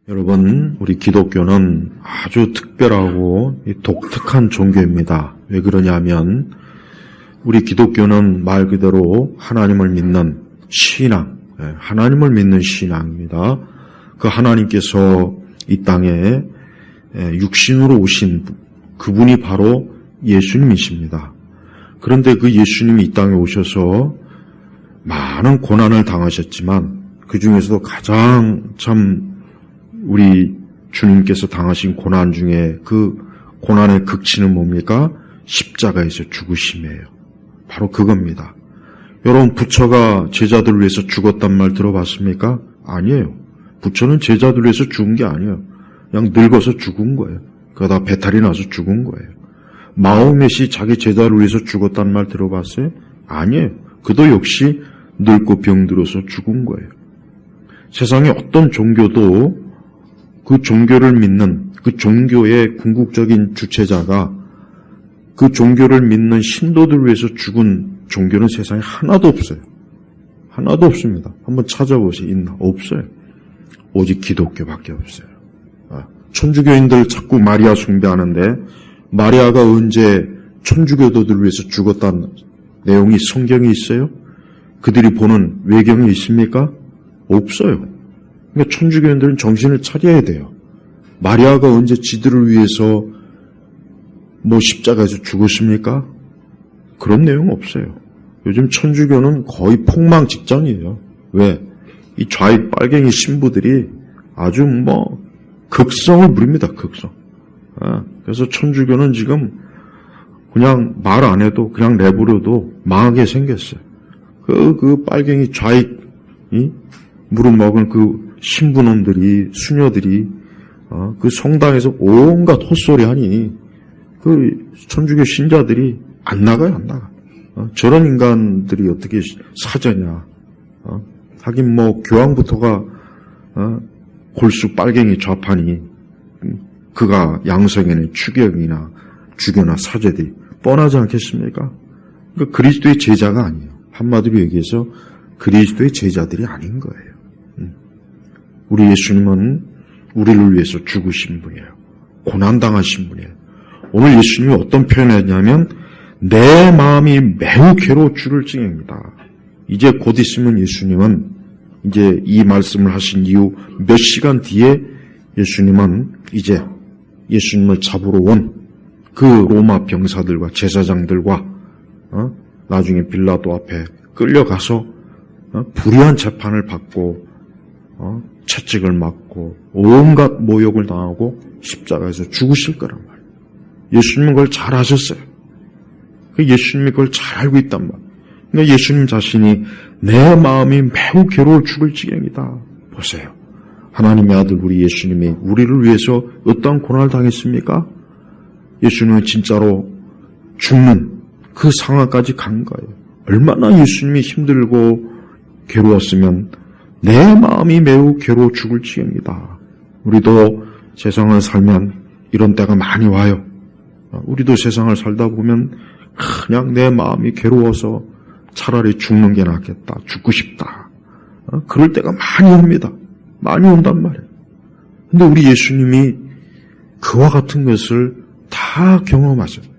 여러분, 우리 기독교는 아주 특별하고 독특한 종교입니다. 왜 그러냐면 우리 기독교는 말 그대로 하나님을 믿는 신앙, 하나님을 믿는 신앙입니다. 그 하나님께서 이 땅에 육신으로 오신 그분이 바로 예수님이십니다. 그런데 그 예수님이 이 땅에 오셔서 많은 고난을 당하셨지만 그 중에서도 가장 참 우리 주님께서 당하신 고난 중에 그 고난의 극치는 뭡니까? 십자가에서 죽으심이에요. 바로 그겁니다. 여러분, 부처가 제자들을 위해서 죽었단 말 들어봤습니까? 아니에요. 부처는 제자들을 위해서 죽은 게 아니에요. 그냥 늙어서 죽은 거예요. 그러다 배탈이 나서 죽은 거예요. 마호멧이 자기 제자를 위해서 죽었단 말 들어봤어요? 아니에요. 그도 역시 늙고 병들어서 죽은 거예요. 세상에 어떤 종교도 그 종교를 믿는, 그 종교의 궁극적인 주체자가 그 종교를 믿는 신도들을 위해서 죽은 종교는 세상에 하나도 없어요. 하나도 없습니다. 한번 찾아보세요. 있나? 없어요. 오직 기독교밖에 없어요. 천주교인들 자꾸 마리아 숭배하는데 마리아가 언제 천주교도들을 위해서 죽었다는 내용이 성경에 있어요? 그들이 보는 외경이 있습니까? 없어요. 그러니까 천주교인들은 정신을 차려야 돼요. 마리아가 언제 지들을 위해서 십자가에서 죽었습니까? 그런 내용 없어요. 요즘 천주교는 거의 폭망 직전이에요. 왜? 이 좌익 빨갱이 신부들이 아주 극성을 부립니다. 극성. 그래서 천주교는 지금 그냥 말 안 해도 그냥 내버려도 망하게 생겼어요. 그 빨갱이 좌익이 무릎먹은 그 신부놈들이, 수녀들이, 그 성당에서 온갖 헛소리 하니, 그 천주교 신자들이 안 나가요, 안 나가. 저런 인간들이 어떻게 사자냐. 하긴 교황부터가, 골수 빨갱이 좌판이, 그가 양성에는 추격이나 주교나 사제들이 뻔하지 않겠습니까? 그러니까 그리스도의 제자가 아니에요. 한마디로 얘기해서 그리스도의 제자들이 아닌 거예요. 우리 예수님은 우리를 위해서 죽으신 분이에요. 고난당하신 분이에요. 오늘 예수님이 어떤 표현을 했냐면 내 마음이 매우 괴로워 죽을 징입니다. 이제 곧 있으면 예수님은 이제 이 말씀을 하신 이후 몇 시간 뒤에 예수님은 이제 예수님을 잡으러 온 그 로마 병사들과 제사장들과 나중에 빌라도 앞에 끌려가서 불의한 재판을 받고 채찍을 맞고 온갖 모욕을 당하고 십자가에서 죽으실 거란 말이에요. 예수님은 그걸 잘 아셨어요. 예수님이 그걸 잘 알고 있단 말이에요. 그러니까 예수님 자신이 내 마음이 매우 괴로워 죽을 지경이다. 보세요. 하나님의 아들 우리 예수님이 우리를 위해서 어떠한 고난을 당했습니까? 예수님은 진짜로 죽는 그 상황까지 간 거예요. 얼마나 예수님이 힘들고 괴로웠으면 내 마음이 매우 괴로워 죽을 지경이다. 우리도 세상을 살면 이런 때가 많이 와요. 우리도 세상을 살다 보면 그냥 내 마음이 괴로워서 차라리 죽는 게 낫겠다. 죽고 싶다. 그럴 때가 많이 옵니다. 많이 온단 말이에요. 근데 우리 예수님이 그와 같은 것을 다 경험하셨어요.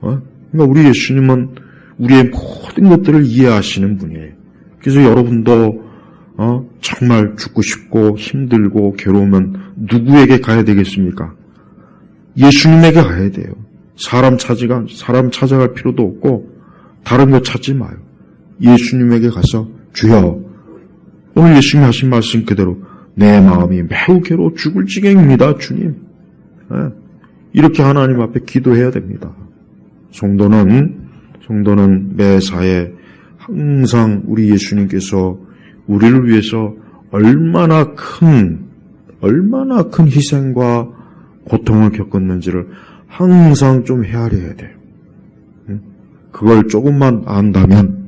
그러니까 우리 예수님은 우리의 모든 것들을 이해하시는 분이에요. 그래서 여러분도 정말 죽고 싶고 힘들고 괴로우면 누구에게 가야 되겠습니까? 예수님에게 가야 돼요. 사람 찾아갈 필요도 없고 다른 거 찾지 마요. 예수님에게 가서 주여, 오늘 예수님이 하신 말씀 그대로 내 마음이 매우 괴로워 죽을 지경입니다, 주님. 이렇게 하나님 앞에 기도해야 됩니다. 성도는 매사에 항상 우리 예수님께서 우리를 위해서 얼마나 큰 희생과 고통을 겪었는지를 항상 좀 헤아려야 돼요. 그걸 조금만 안다면,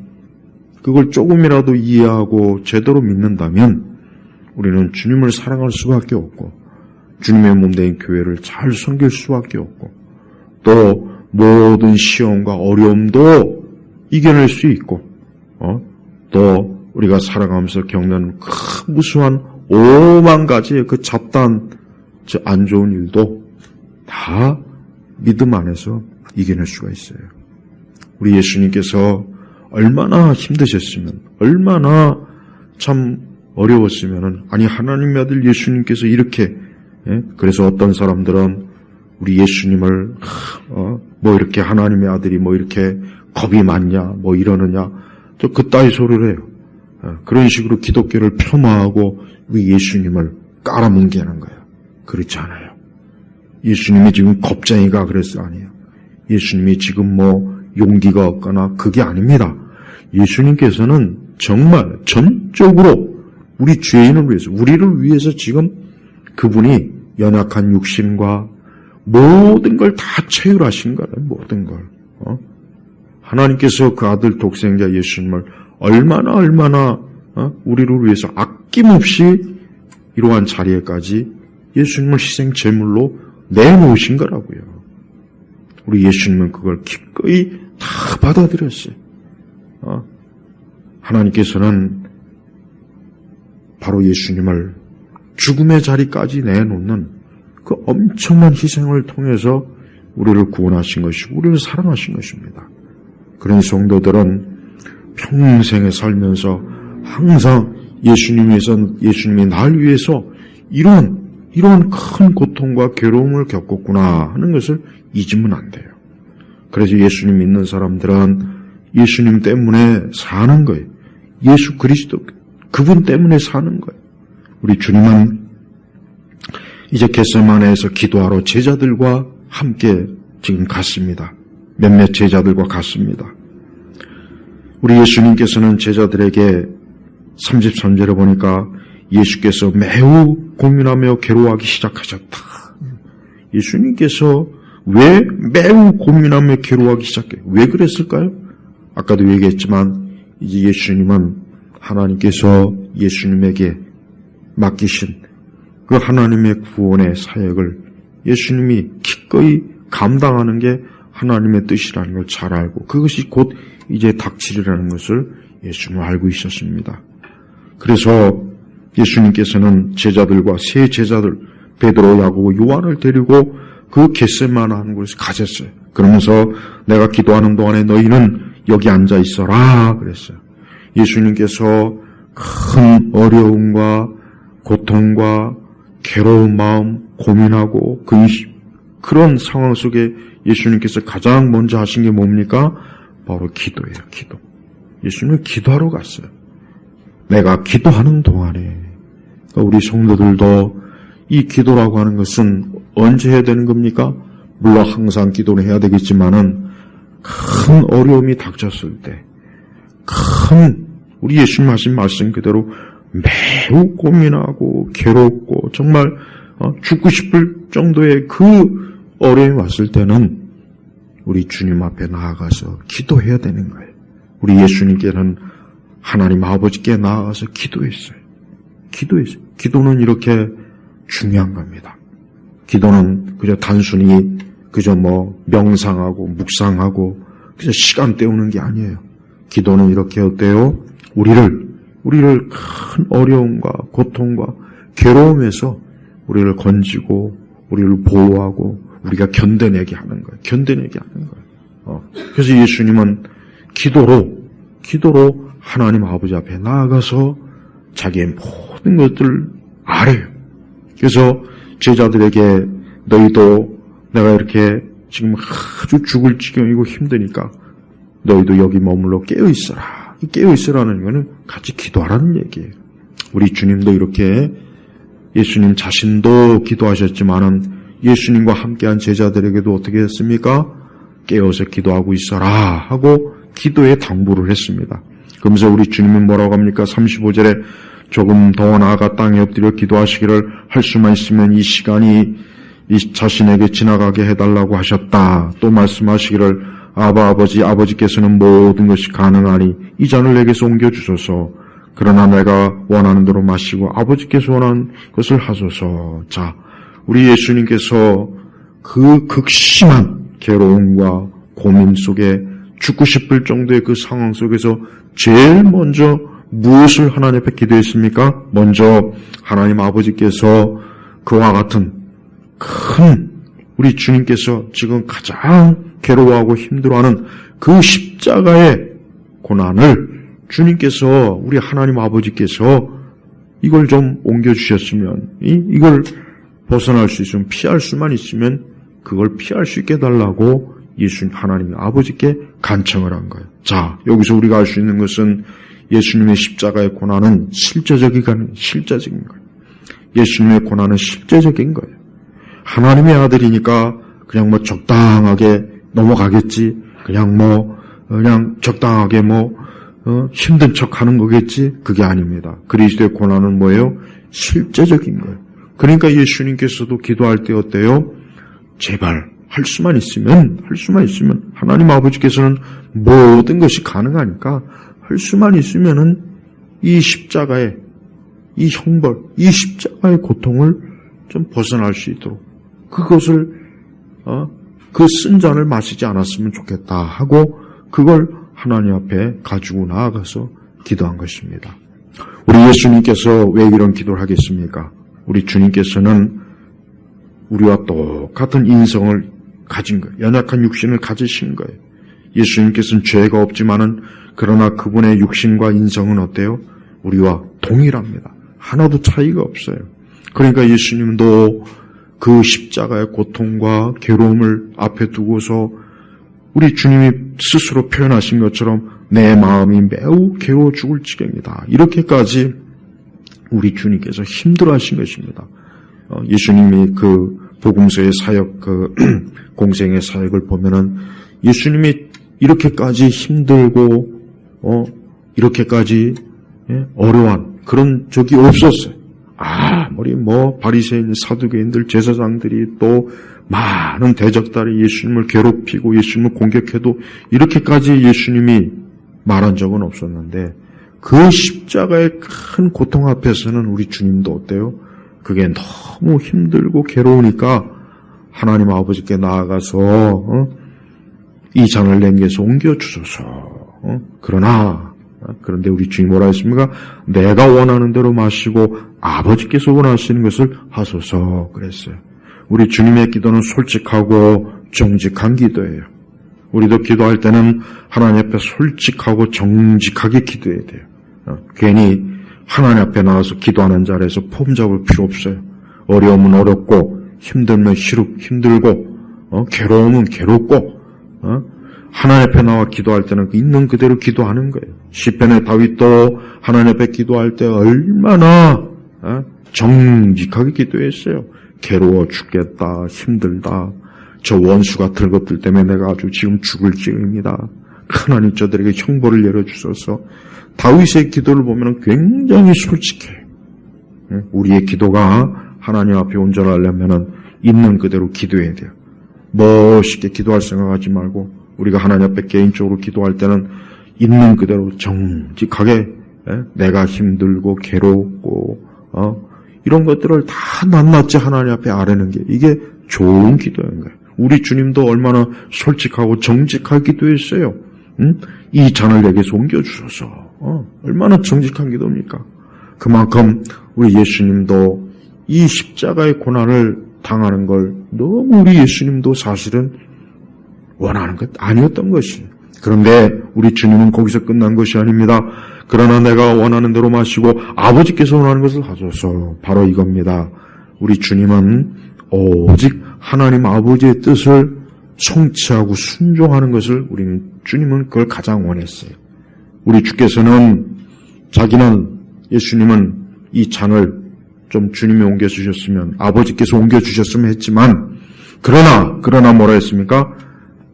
그걸 조금이라도 이해하고 제대로 믿는다면 우리는 주님을 사랑할 수밖에 없고 주님의 몸된 교회를 잘 섬길 수밖에 없고 또 모든 시험과 어려움도 이겨낼 수 있고 또 우리가 살아가면서 겪는 큰 무수한 오만 가지의 그 잡다한 안 좋은 일도 다 믿음 안에서 이겨낼 수가 있어요. 우리 예수님께서 얼마나 힘드셨으면, 얼마나 참 어려웠으면은, 아니 하나님의 아들 예수님께서 이렇게, 그래서 어떤 사람들은 우리 예수님을 뭐 이렇게 하나님의 아들이 뭐 이렇게 겁이 많냐, 뭐 이러느냐, 또 그따위 소리를 해요. 그런 식으로 기독교를 폄하하고 우리 예수님을 깔아뭉개는 거예요. 그렇지 않아요. 예수님이 지금 겁쟁이가 그랬어? 아니에요. 예수님이 지금 뭐 용기가 없거나 그게 아닙니다. 예수님께서는 정말 전적으로 우리 죄인을 위해서, 우리를 위해서 지금 그분이 연약한 육신과 모든 걸 다 체휼하신 거예요. 모든 걸. 하나님께서 그 아들 독생자 예수님을 얼마나 우리를 위해서 아낌없이 이러한 자리에까지 예수님을 희생 제물로 내놓으신 거라고요. 우리 예수님은 그걸 기꺼이 다 받아들였어요. 하나님께서는 바로 예수님을 죽음의 자리까지 내놓는 그 엄청난 희생을 통해서 우리를 구원하신 것이고 우리를 사랑하신 것입니다. 그런 성도들은 평생에 살면서 항상 예수님이 날 위해서 이런 큰 고통과 괴로움을 겪었구나 하는 것을 잊으면 안 돼요. 그래서 예수님 믿는 사람들은 예수님 때문에 사는 거예요. 예수 그리스도 그분 때문에 사는 거예요. 우리 주님은 이제 겟세마네에서 기도하러 제자들과 함께 지금 갔습니다. 몇몇 제자들과 갔습니다. 우리 예수님께서는 제자들에게 33절에 보니까 예수께서 매우 고민하며 괴로워하기 시작하셨다. 예수님께서 왜 매우 고민하며 괴로워하기 시작해요? 왜 그랬을까요? 아까도 얘기했지만 이제 예수님은 하나님께서 예수님에게 맡기신 그 하나님의 구원의 사역을 예수님이 기꺼이 감당하는 게 하나님의 뜻이라는 걸 잘 알고 그것이 곧 이제 닥치리라는 것을 예수님은 알고 있었습니다. 그래서 예수님께서는 제자들과 세 제자들 베드로, 야고보, 요한을 데리고 그 겟세마네 하는 곳에 가셨어요. 그러면서 내가 기도하는 동안에 너희는 여기 앉아 있어라 그랬어요. 예수님께서 큰 어려움과 고통과 괴로운 마음 고민하고 그런 상황 속에 예수님께서 가장 먼저 하신 게 뭡니까? 바로 기도예요. 기도. 예수님은 기도하러 갔어요. 내가 기도하는 동안에 우리 성도들도 이 기도라고 하는 것은 언제 해야 되는 겁니까? 물론 항상 기도는 해야 되겠지만은 큰 어려움이 닥쳤을 때 우리 예수님 하신 말씀 그대로 매우 고민하고 괴롭고 정말 죽고 싶을 정도의 그 어려움이 왔을 때는 우리 주님 앞에 나아가서 기도해야 되는 거예요. 우리 예수님께는 하나님 아버지께 나아가서 기도했어요. 기도는 이렇게 중요한 겁니다. 기도는 그저 단순히 그저 뭐 명상하고 묵상하고 그저 시간 때우는 게 아니에요. 기도는 이렇게 어때요? 우리를 큰 어려움과 고통과 괴로움에서 우리를 건지고 우리를 보호하고 우리가 견뎌내게 하는 거예요. 그래서 예수님은 기도로 하나님 아버지 앞에 나아가서 자기의 모든 것들을 알아요. 그래서 제자들에게 너희도 내가 이렇게 지금 아주 죽을 지경이고 힘드니까 너희도 여기 머물러 깨어있어라. 깨어있으라는 거는 같이 기도하라는 얘기예요. 우리 주님도 이렇게 예수님 자신도 기도하셨지만은 예수님과 함께한 제자들에게도 어떻게 했습니까? 깨어서 기도하고 있어라 하고 기도에 당부를 했습니다. 그러면서 우리 주님은 뭐라고 합니까? 35절에 조금 더 나아가 땅에 엎드려 기도하시기를 할 수만 있으면 이 시간이 이 자신에게 지나가게 해달라고 하셨다. 또 말씀하시기를 아버지께서는 모든 것이 가능하니 이 잔을 내게서 옮겨주소서. 그러나 내가 원하는 대로 마시고 아버지께서 원하는 것을 하소서. 자, 우리 예수님께서 그 극심한 괴로움과 고민 속에 죽고 싶을 정도의 그 상황 속에서 제일 먼저 무엇을 하나님 앞에 기도했습니까? 먼저 하나님 아버지께서 그와 같은 큰 우리 주님께서 지금 가장 괴로워하고 힘들어하는 그 십자가의 고난을 주님께서, 우리 하나님 아버지께서 이걸 좀 옮겨주셨으면, 이걸 벗어날 수 있으면, 피할 수만 있으면 그걸 피할 수 있게 해달라고 예수님 하나님 아버지께 간청을 한 거예요. 자, 여기서 우리가 알 수 있는 것은 예수님의 십자가의 고난은 실제적인 거예요. 예수님의 고난은 실제적인 거예요. 하나님의 아들이니까 그냥 뭐 적당하게 넘어가겠지. 그냥 적당하게 힘든 척 하는 거겠지. 그게 아닙니다. 그리스도의 고난은 뭐예요? 실제적인 거예요. 그러니까 예수님께서도 기도할 때 어때요? 제발 할 수만 있으면 하나님 아버지께서는 모든 것이 가능하니까 할 수만 있으면은 이 십자가의 이 형벌, 이 십자가의 고통을 좀 벗어날 수 있도록 그것을 그 쓴 잔을 마시지 않았으면 좋겠다 하고 그걸 하나님 앞에 가지고 나아가서 기도한 것입니다. 우리 예수님께서 왜 이런 기도를 하겠습니까? 우리 주님께서는 우리와 똑같은 인성을 가진 거예요. 연약한 육신을 가지신 거예요. 예수님께서는 죄가 없지만은 그러나 그분의 육신과 인성은 어때요? 우리와 동일합니다. 하나도 차이가 없어요. 그러니까 예수님도 그 십자가의 고통과 괴로움을 앞에 두고서 우리 주님이 스스로 표현하신 것처럼 내 마음이 매우 괴로워 죽을 지경이다. 이렇게까지 우리 주님께서 힘들어하신 것입니다. 예수님이 그 복음서의 사역, 그 공생의 사역을 보면은 예수님이 이렇게까지 힘들고 이렇게까지 어려운 그런 적이 없었어요. 아무리 바리새인, 사두개인들, 제사장들이 또 많은 대적들이 예수님을 괴롭히고 예수님을 공격해도 이렇게까지 예수님이 말한 적은 없었는데 그 십자가의 큰 고통 앞에서는 우리 주님도 어때요? 그게 너무 힘들고 괴로우니까 하나님 아버지께 나아가서 이 잔을 내게서 옮겨주소서. 그런데 우리 주님 뭐라 했습니까? 내가 원하는 대로 마시고 아버지께서 원하시는 것을 하소서 그랬어요. 우리 주님의 기도는 솔직하고 정직한 기도예요. 우리도 기도할 때는 하나님 앞에 솔직하고 정직하게 기도해야 돼요. 괜히 하나님 앞에 나와서 기도하는 자리에서 폼 잡을 필요 없어요. 어려움은 어렵고 힘들면 힘들고 괴로움은 괴롭고 하나님 앞에 나와 기도할 때는 있는 그대로 기도하는 거예요. 시편의 다윗도 하나님 앞에 기도할 때 얼마나 정직하게 기도했어요. 괴로워 죽겠다, 힘들다, 저 원수가 들것들 때문에 내가 아주 지금 죽을 지경입니다. 하나님 저들에게 형벌을 내려주소서. 다윗의 기도를 보면 굉장히 솔직해요. 우리의 기도가 하나님 앞에 온전하려면 있는 그대로 기도해야 돼요. 멋있게 기도할 생각하지 말고 우리가 하나님 앞에 개인적으로 기도할 때는 있는 그대로 정직하게 내가 힘들고 괴롭고 이런 것들을 다 낱낱이 하나님 앞에 아뢰는 게 이게 좋은 기도인 거예요. 우리 주님도 얼마나 솔직하고 정직하게 기도했어요. 이 잔을 내게서 옮겨주소서. 얼마나 정직한 기도입니까? 그만큼 우리 예수님도 이 십자가의 고난을 당하는 걸 너무 우리 예수님도 사실은 원하는 것 아니었던 것이. 그런데 우리 주님은 거기서 끝난 것이 아닙니다. 그러나 내가 원하는 대로 마시고 아버지께서 원하는 것을 하소서. 바로 이겁니다. 우리 주님은 오직 하나님 아버지의 뜻을 성취하고 순종하는 것을 우리는 주님은 그걸 가장 원했어요. 우리 주께서는 예수님은 이 잔을 좀 주님이 옮겨주셨으면 아버지께서 옮겨주셨으면 했지만 그러나 뭐라 했습니까?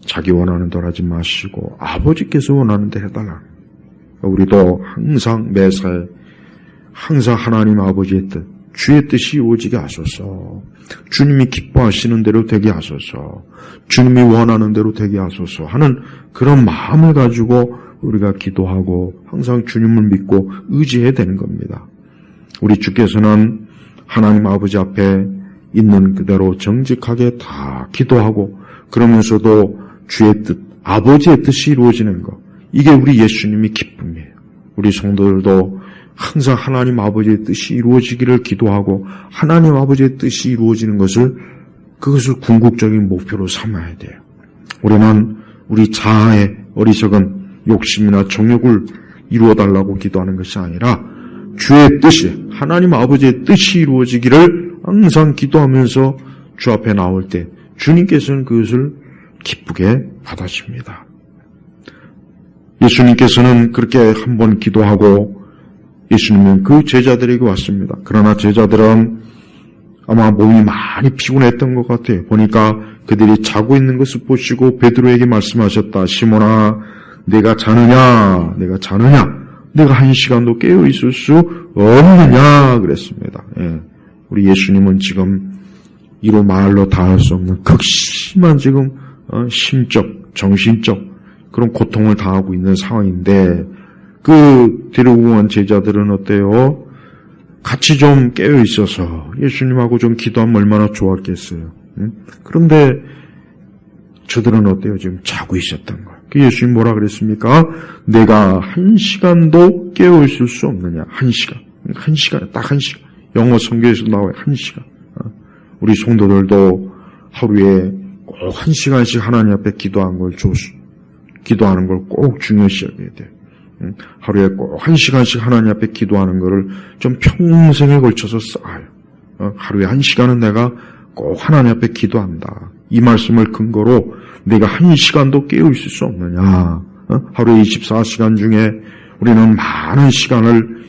자기 원하는 대로 하지 마시고 아버지께서 원하는 대로 해달라. 우리도 항상 매사에 항상 하나님 아버지의 뜻, 주의 뜻이 이루어지게 하소서. 주님이 기뻐하시는 대로 되게 하소서. 주님이 원하는 대로 되게 하소서 하는 그런 마음을 가지고 우리가 기도하고 항상 주님을 믿고 의지해야 되는 겁니다. 우리 주께서는 하나님 아버지 앞에 있는 그대로 정직하게 다 기도하고 그러면서도 주의 뜻, 아버지의 뜻이 이루어지는 것. 이게 우리 예수님이 기쁨이에요. 우리 성도들도 항상 하나님 아버지의 뜻이 이루어지기를 기도하고 하나님 아버지의 뜻이 이루어지는 그것을 궁극적인 목표로 삼아야 돼요. 우리는 우리 자아의 어리석은 욕심이나 정욕을 이루어달라고 기도하는 것이 아니라 주의 뜻이, 하나님 아버지의 뜻이 이루어지기를 항상 기도하면서 주 앞에 나올 때 주님께서는 그것을 기쁘게 받아십니다. 예수님께서는 그렇게 한번 기도하고 예수님은 그 제자들에게 왔습니다. 그러나 제자들은 아마 몸이 많이 피곤했던 것 같아요. 보니까 그들이 자고 있는 것을 보시고 베드로에게 말씀하셨다. 시몬아, 내가 자느냐? 내가 자느냐? 내가 1시간도 깨어 있을 수 없느냐? 그랬습니다. 예. 우리 예수님은 지금 이로 말로 다 할 수 없는 극심한 지금 심적, 정신적 그런 고통을 당하고 있는 상황인데 그 데리고 온 제자들은 어때요? 같이 좀 깨어 있어서 예수님하고 좀 기도하면 얼마나 좋았겠어요. 그런데 저들은 어때요? 지금 자고 있었던 거예요. 그 예수님 뭐라 그랬습니까? 내가 1시간도 깨어 있을 수 없느냐? 1시간. 1시간, 딱 1시간. 영어 성경에서 나와요. 1시간. 우리 성도들도 하루에 꼭 1시간씩 하나님 앞에 기도하는 걸 꼭 중요시 여겨야 돼요. 하루에 꼭 1시간씩 하나님 앞에 기도하는 거를 좀 평생에 걸쳐서 쌓아요. 하루에 1시간은 내가 꼭 하나님 앞에 기도한다. 이 말씀을 근거로 내가 1시간도 깨어 있을 수 없느냐. 하루에 24시간 중에 우리는 많은 시간을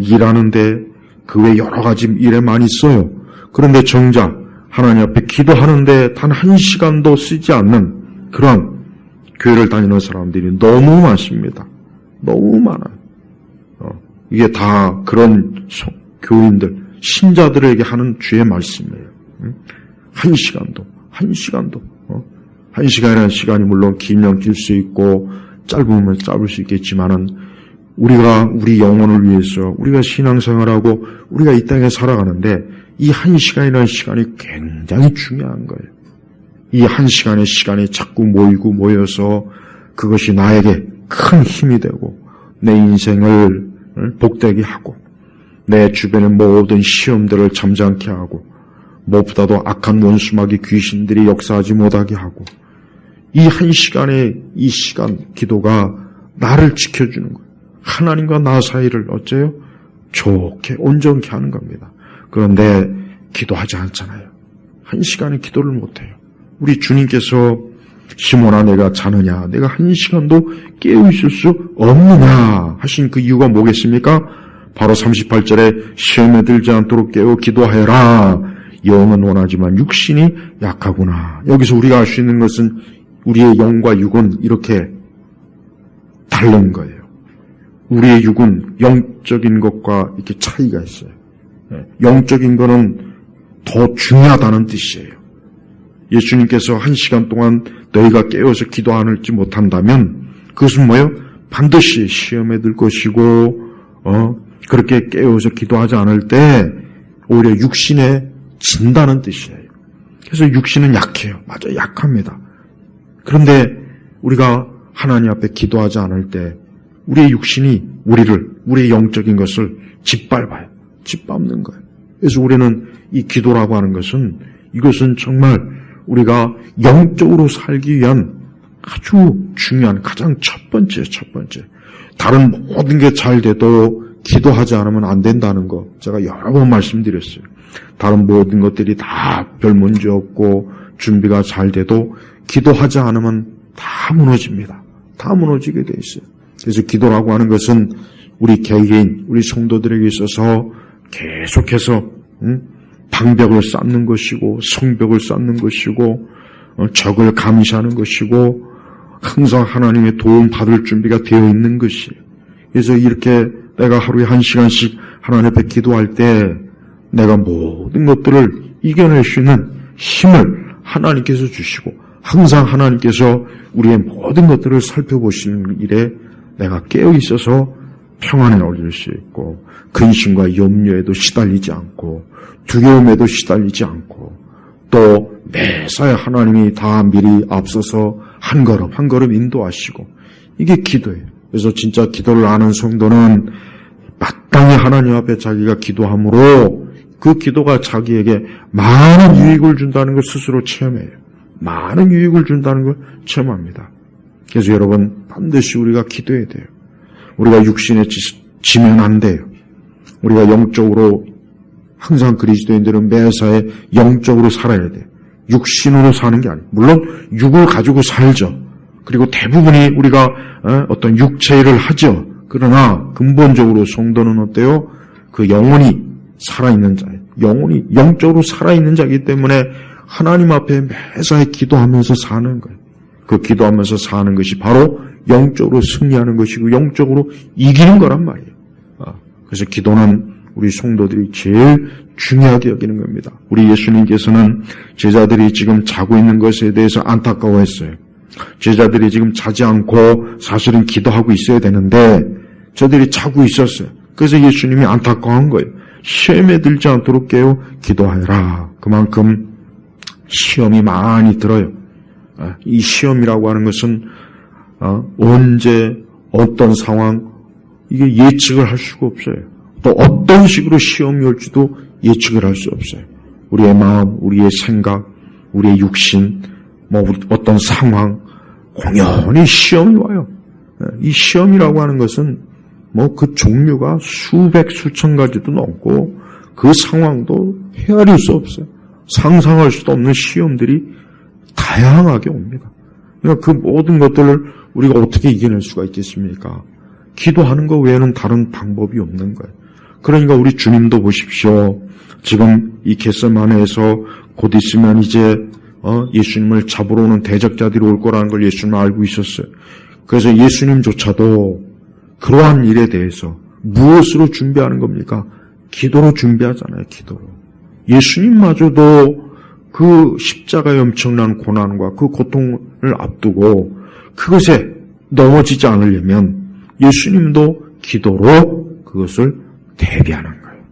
일하는데 그 외 여러 가지 일에 많이 써요. 그런데 정작 하나님 앞에 기도하는데 단 1시간도 쓰지 않는 그런 교회를 다니는 사람들이 너무 많습니다. 너무 많아요. 이게 다 그런 교인들, 신자들에게 하는 주의 말씀이에요. 1시간도. 1시간이라는 시간이 물론 길면 길 수 있고 짧으면 짧을 수 있겠지만은 우리가 우리 영혼을 위해서 우리가 신앙생활하고 우리가 이 땅에 살아가는데 이 1시간이라는 시간이 굉장히 중요한 거예요. 이 1시간의 시간이 자꾸 모여서 그것이 나에게 큰 힘이 되고 내 인생을 복되게 하고 내 주변의 모든 시험들을 잠잠케 하고 무엇보다도 악한 원수마귀 귀신들이 역사하지 못하게 하고 이 1시간의 이 시간 기도가 나를 지켜주는 거예요. 하나님과 나 사이를 어째요? 좋게 온전케 하는 겁니다. 그런데 기도하지 않잖아요. 1시간의 기도를 못해요. 우리 주님께서 시몬아 내가 자느냐? 내가 1시간도 깨어 있을 수 없느냐? 하신 그 이유가 뭐겠습니까? 바로 38절에 시험에 들지 않도록 깨어 기도하여라. 영은 원하지만 육신이 약하구나. 여기서 우리가 알 수 있는 것은 우리의 영과 육은 이렇게 다른 거예요. 우리의 육은 영적인 것과 이렇게 차이가 있어요. 영적인 거는 더 중요하다는 뜻이에요. 예수님께서 1시간 동안 너희가 깨어서 기도하지 못한다면 그것은 뭐예요? 반드시 시험에 들 것이고 그렇게 깨어서 기도하지 않을 때 오히려 육신에 진다는 뜻이에요. 그래서 육신은 약해요. 맞아요. 약합니다. 그런데 우리가 하나님 앞에 기도하지 않을 때 우리의 육신이 우리의 영적인 것을 짓밟아요. 짓밟는 거예요. 그래서 우리는 이 기도라고 하는 것은 이것은 정말 우리가 영적으로 살기 위한 아주 중요한 가장 첫 번째. 다른 모든 게 잘 돼도 기도하지 않으면 안 된다는 거 제가 여러 번 말씀드렸어요. 다른 모든 것들이 다 별 문제 없고 준비가 잘 돼도 기도하지 않으면 다 무너집니다. 다 무너지게 돼 있어요. 그래서 기도라고 하는 것은 우리 개개인, 우리 성도들에게 있어서 계속해서 방벽을 쌓는 것이고 성벽을 쌓는 것이고 적을 감시하는 것이고 항상 하나님의 도움 받을 준비가 되어 있는 것이에요. 그래서 이렇게 내가 하루에 1시간씩 하나님 앞에 기도할 때 내가 모든 것들을 이겨낼 수 있는 힘을 하나님께서 주시고 항상 하나님께서 우리의 모든 것들을 살펴보시는 일에 내가 깨어 있어서 평안에 올릴 수 있고 근심과 염려에도 시달리지 않고 두려움에도 시달리지 않고 또 매사에 하나님이 다 미리 앞서서 한 걸음 한 걸음 인도하시고 이게 기도예요. 그래서 진짜 기도를 아는 성도는 마땅히 하나님 앞에 자기가 기도함으로 그 기도가 자기에게 많은 유익을 준다는 걸 스스로 체험해요. 많은 유익을 준다는 걸 체험합니다. 그래서 여러분 반드시 우리가 기도해야 돼요. 우리가 육신에 지면 안 돼요. 우리가 영적으로 항상 그리스도인들은 매사에 영적으로 살아야 돼요. 육신으로 사는 게 아니에요. 물론 육을 가지고 살죠. 그리고 대부분이 우리가 어떤 육체일을 하죠. 그러나 근본적으로 성도는 어때요? 그 영혼이 살아있는 자예요. 영혼이 영적으로 살아있는 자이기 때문에 하나님 앞에 매사에 기도하면서 사는 거예요. 그 기도하면서 사는 것이 바로 영적으로 승리하는 것이고 영적으로 이기는 거란 말이에요. 그래서 기도는 우리 성도들이 제일 중요하게 여기는 겁니다. 우리 예수님께서는 제자들이 지금 자고 있는 것에 대해서 안타까워했어요. 제자들이 지금 자지 않고 사실은 기도하고 있어야 되는데 저들이 자고 있었어요. 그래서 예수님이 안타까운 거예요. 시험에 들지 않도록 깨어 기도하여라. 그만큼 시험이 많이 들어요. 이 시험이라고 하는 것은 언제 어떤 상황 이게 예측을 할 수가 없어요. 또 어떤 식으로 시험이 올지도 예측을 할 수 없어요. 우리의 마음, 우리의 생각, 우리의 육신, 어떤 상황 공연히 시험이 와요. 이 시험이라고 하는 것은 그 종류가 수백 수천 가지도 넘고 그 상황도 헤아릴 수 없어요. 상상할 수도 없는 시험들이 다양하게 옵니다. 그러니까 그 모든 것들을 우리가 어떻게 이겨낼 수가 있겠습니까? 기도하는 것 외에는 다른 방법이 없는 거예요. 그러니까 우리 주님도 보십시오. 지금 이 겟세마네에서 곧 있으면 이제 예수님을 잡으러 오는 대적자들이 올 거라는 걸 예수님은 알고 있었어요. 그래서 예수님조차도 그러한 일에 대해서 무엇으로 준비하는 겁니까? 기도로 준비하잖아요. 기도로. 예수님마저도 그 십자가의 엄청난 고난과 그 고통을 앞두고 그것에 넘어지지 않으려면 예수님도 기도로 그것을 대비하는 거예요.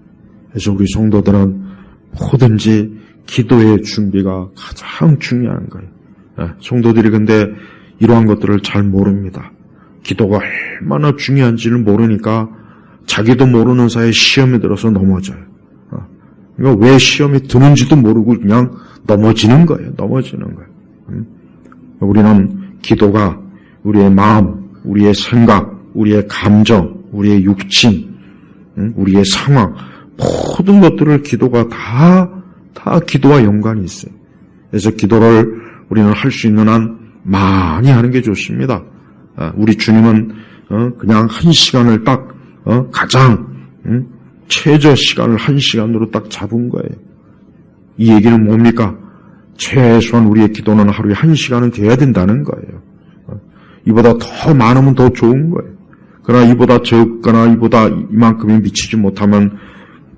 그래서 우리 성도들은 뭐든지 기도의 준비가 가장 중요한 거예요. 성도들이 근데 이러한 것들을 잘 모릅니다. 기도가 얼마나 중요한지를 모르니까 자기도 모르는 사이에 시험에 들어서 넘어져요. 그러니까 왜 시험이 드는지도 모르고 그냥 넘어지는 거예요. 넘어지는 거예요. 우리는 기도가 우리의 마음, 우리의 생각, 우리의 감정, 우리의 육신, 우리의 상황, 모든 것들을 기도가 다 기도와 연관이 있어요. 그래서 기도를 우리는 할 수 있는 한 많이 하는 게 좋습니다. 우리 주님은 그냥 한 시간을 딱 가장 최저 시간을 한 시간으로 딱 잡은 거예요. 이 얘기는 뭡니까? 최소한 우리의 기도는 하루에 한 시간은 돼야 된다는 거예요. 이보다 더 많으면 더 좋은 거예요. 그러나 이보다 적거나 이보다 이만큼이 미치지 못하면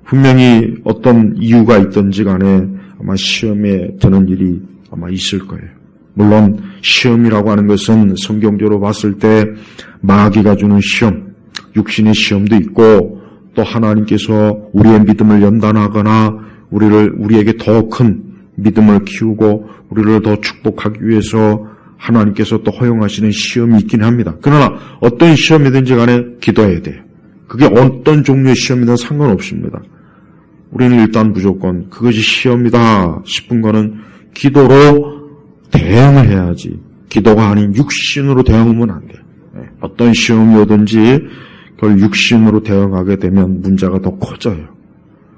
분명히 어떤 이유가 있든지 간에 아마 시험에 드는 일이 아마 있을 거예요. 물론 시험이라고 하는 것은 성경적으로 봤을 때 마귀가 주는 시험, 육신의 시험도 있고 또 하나님께서 우리의 믿음을 연단하거나 우리에게 더 큰 믿음을 키우고 우리를 더 축복하기 위해서 하나님께서 또 허용하시는 시험이 있긴 합니다. 그러나 어떤 시험이든지 간에 기도해야 돼요. 그게 어떤 종류의 시험이든 상관없습니다. 우리는 일단 무조건 그것이 시험이다 싶은 거는 기도로 대응을 해야지 기도가 아닌 육신으로 대응하면 안 돼요. 어떤 시험이 오든지 그걸 육신으로 대응하게 되면 문제가 더 커져요.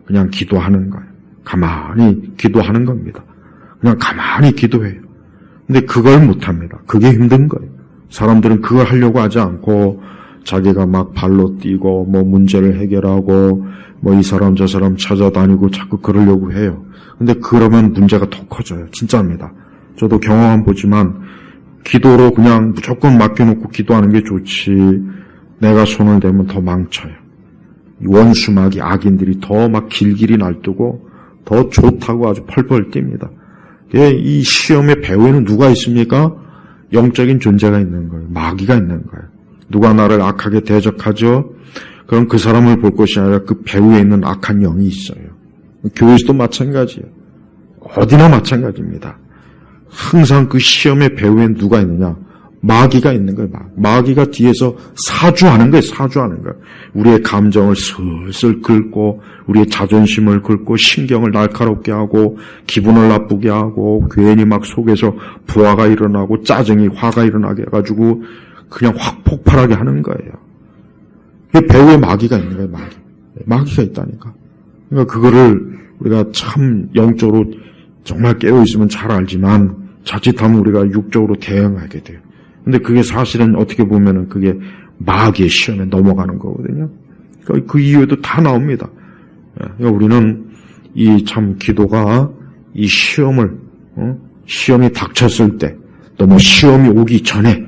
그냥 기도하는 거예요. 가만히 기도하는 겁니다. 그냥 가만히 기도해요. 근데 그걸 못합니다. 그게 힘든 거예요. 사람들은 그걸 하려고 하지 않고 자기가 막 발로 뛰고 문제를 해결하고 이 사람 저 사람 찾아다니고 자꾸 그러려고 해요. 근데 그러면 문제가 더 커져요. 진짜입니다. 저도 경험한 보지만 기도로 그냥 무조건 맡겨놓고 기도하는 게 좋지 내가 손을 대면 더 망쳐요. 원수마귀 악인들이 더 막 길길이 날뛰고 더 좋다고 아주 펄펄 뜁니다. 이 시험의 배후에는 누가 있습니까? 영적인 존재가 있는 거예요. 마귀가 있는 거예요. 누가 나를 악하게 대적하죠? 그럼 그 사람을 볼 것이 아니라 그 배후에 있는 악한 영이 있어요. 교회에서도 마찬가지예요. 어디나 마찬가지입니다. 항상 그 시험의 배후에 누가 있느냐? 마귀가 있는 거예요. 마귀가 뒤에서 사주하는 거예요. 사주하는 거예요. 우리의 감정을 슬슬 긁고 우리의 자존심을 긁고 신경을 날카롭게 하고 기분을 나쁘게 하고 괜히 막 속에서 부하가 일어나고 짜증이 화가 일어나게 해가지고 그냥 확 폭발하게 하는 거예요. 배후에 마귀가 있는 거예요. 마귀가 있다니까. 그러니까 그거를 우리가 참 영적으로 정말 깨어있으면 잘 알지만 자칫하면 우리가 육적으로 대응하게 돼요. 근데 그게 사실은 어떻게 보면은 그게 마귀의 시험에 넘어가는 거거든요. 그러니까 그 이유에도 다 나옵니다. 그러니까 우리는 이 참 기도가 이 시험을, 시험이 닥쳤을 때, 또 뭐 시험이 오기 전에,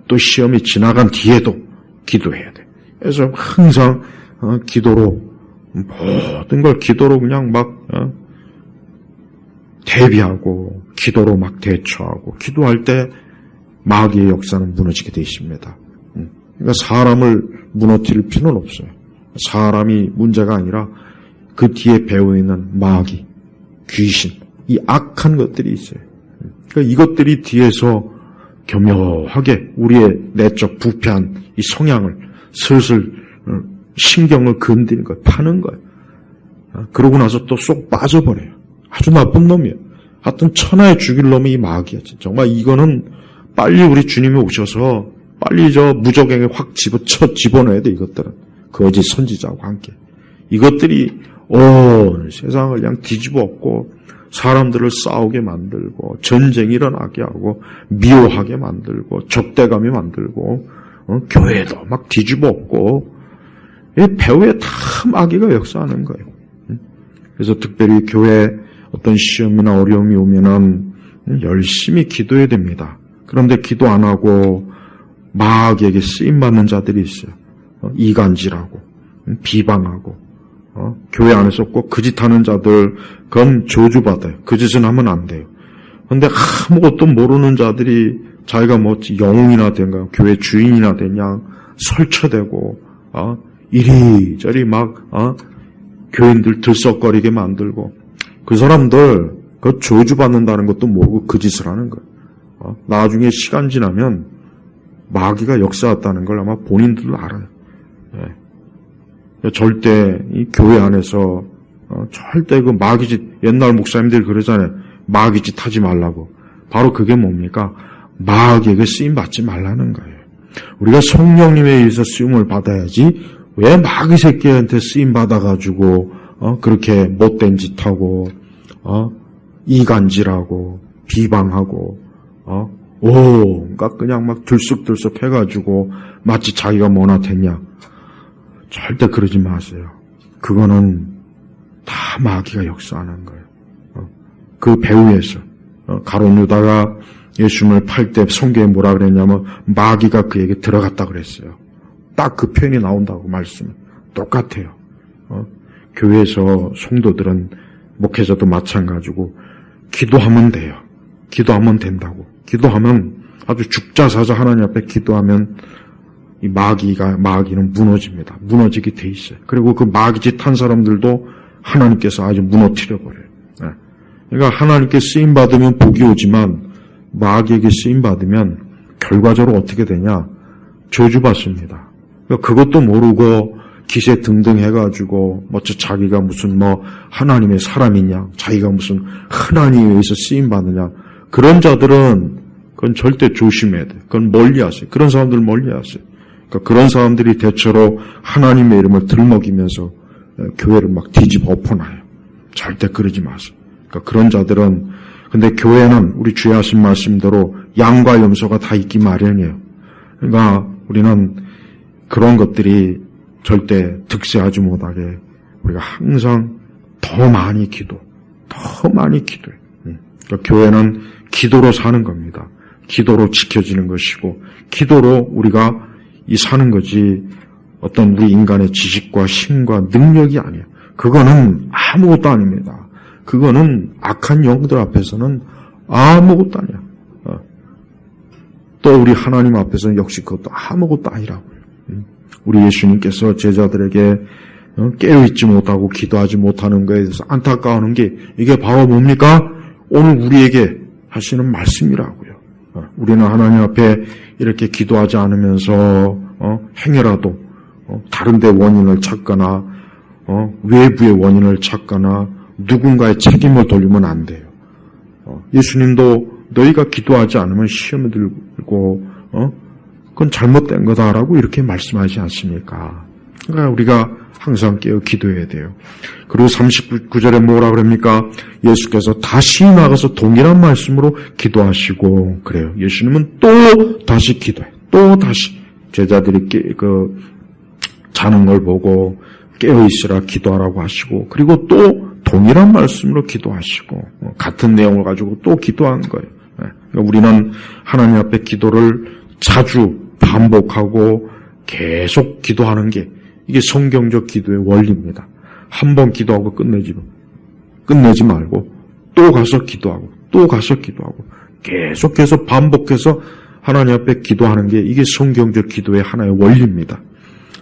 또 시험이 지나간 뒤에도 기도해야 돼. 그래서 항상, 기도로, 모든 걸 기도로 그냥 막, 대비하고, 기도로 막 대처하고, 기도할 때 마귀의 역사는 무너지게 되어 있습니다. 그러니까 사람을 무너뜨릴 필요는 없어요. 사람이 문제가 아니라 그 뒤에 배어 있는 마귀, 귀신, 이 악한 것들이 있어요. 그러니까 이것들이 뒤에서 교묘하게 우리의 내적 부패한 이 성향을 슬슬 신경을 건드리는 거예요. 파는 거예요. 그러고 나서 또 쏙 빠져버려요. 아주 나쁜 놈이에요. 하여튼 천하에 죽일 놈이 이 마귀야. 정말 이거는 빨리 우리 주님이 오셔서 빨리 저 무적행에 확 집어넣어야 돼. 이것들은 거짓 선지자와 함께 이것들이 온 세상을 그냥 뒤집어 엎고 사람들을 싸우게 만들고 전쟁이 일어나게 하고 미워하게 만들고 적대감이 만들고 교회도 막 뒤집어 엎고 배후에 다 마귀가 역사하는 거예요. 그래서 특별히 교회 어떤 시험이나 어려움이 오면은 열심히 기도해야 됩니다. 그런데 기도 안 하고 마귀에게 쓰임받는 자들이 있어요. 이간질하고 비방하고 교회 안에서 꼭 그 짓 하는 자들 그건 저주받아요. 그 짓은 하면 안 돼요. 그런데 아무것도 모르는 자들이 자기가 뭐 영웅이나 된가 교회 주인이나 되냐 설쳐대고 이리저리 막 교인들 들썩거리게 만들고 그 사람들 그 저주받는다는 것도 모르고 그 짓을 하는 거예요. 나중에 시간 지나면 마귀가 역사했다는 걸 아마 본인들도 알아요. 절대 이 교회 안에서 절대 그 마귀짓 옛날 목사님들이 그러잖아요. 마귀짓 하지 말라고. 바로 그게 뭡니까? 마귀에게 쓰임 받지 말라는 거예요. 우리가 성령님에 의해서 쓰임을 받아야지 왜 마귀 새끼한테 쓰임 받아가지고 그렇게 못된 짓 하고 이간질하고 비방하고 온갖 그냥 막 들썩들썩 해가지고 마치 자기가 뭐나 됐냐. 절대 그러지 마세요. 그거는 다 마귀가 역사하는 거예요. 그 배후에서 가룟 유다가 예수님을 팔 때 성경에 뭐라 그랬냐면 마귀가 그에게 들어갔다 그랬어요. 딱 그 표현이 나온다고 말씀은 똑같아요. 교회에서 성도들은 목회자도 마찬가지고 기도하면 돼요. 기도하면 된다고. 기도하면 아주 죽자사자 하나님 앞에 기도하면 이 마귀는 무너집니다. 무너지게 돼 있어요. 그리고 그 마귀짓 한 사람들도 하나님께서 아주 무너뜨려 버려요. 그러니까 하나님께 쓰임 받으면 복이 오지만 마귀에게 쓰임 받으면 결과적으로 어떻게 되냐? 저주받습니다. 그러니까 그것도 모르고 기세 등등 해가지고 자기가 무슨 하나님의 사람이냐? 자기가 무슨 하나님에 의해서 쓰임 받느냐? 그런 자들은 그건 절대 조심해야 돼. 그건 멀리하세요. 그런 사람들 멀리하세요. 그러니까 그런 사람들이 대체로 하나님의 이름을 들먹이면서 교회를 막 뒤집어 엎어놔요. 절대 그러지 마세요. 그러니까 그런 자들은 근데 교회는 우리 주의 하신 말씀대로 양과 염소가 다 있기 마련이에요. 그러니까 우리는 그런 것들이 절대 득세하지 못하게 우리가 항상 더 많이 기도해요. 그러니까 교회는 기도로 사는 겁니다. 기도로 지켜지는 것이고 기도로 우리가 사는 거지 어떤 우리 인간의 지식과 힘과 능력이 아니에요. 그거는 아무것도 아닙니다. 그거는 악한 영들 앞에서는 아무것도 아니야. 또 우리 하나님 앞에서는 역시 그것도 아무것도 아니라고요. 우리 예수님께서 제자들에게 깨어있지 못하고 기도하지 못하는 것에 대해서 안타까워하는 게 이게 바로 뭡니까? 오늘 우리에게 하시는 말씀이라고요. 우리는 하나님 앞에 이렇게 기도하지 않으면서 행여라도 다른 데 원인을 찾거나 외부의 원인을 찾거나 누군가의 책임을 돌리면 안 돼요. 예수님도 너희가 기도하지 않으면 시험에 들고 그건 잘못된 거다라고 이렇게 말씀하지 않습니까? 그러니까 우리가 항상 깨어 기도해야 돼요. 그리고 39절에 뭐라 그럽니까? 예수께서 다시 나가서 동일한 말씀으로 기도하시고 그래요. 예수님은 또 다시 기도해. 또 다시 제자들이 자는 걸 보고 깨어 있으라 기도하라고 하시고 그리고 또 동일한 말씀으로 기도하시고 같은 내용을 가지고 또 기도한 거예요. 그러니까 우리는 하나님 앞에 기도를 자주 반복하고 계속 기도하는 게 이게 성경적 기도의 원리입니다. 한 번 기도하고 끝내지 말고 또 가서 기도하고 또 가서 기도하고 계속해서 반복해서 하나님 앞에 기도하는 게 이게 성경적 기도의 하나의 원리입니다.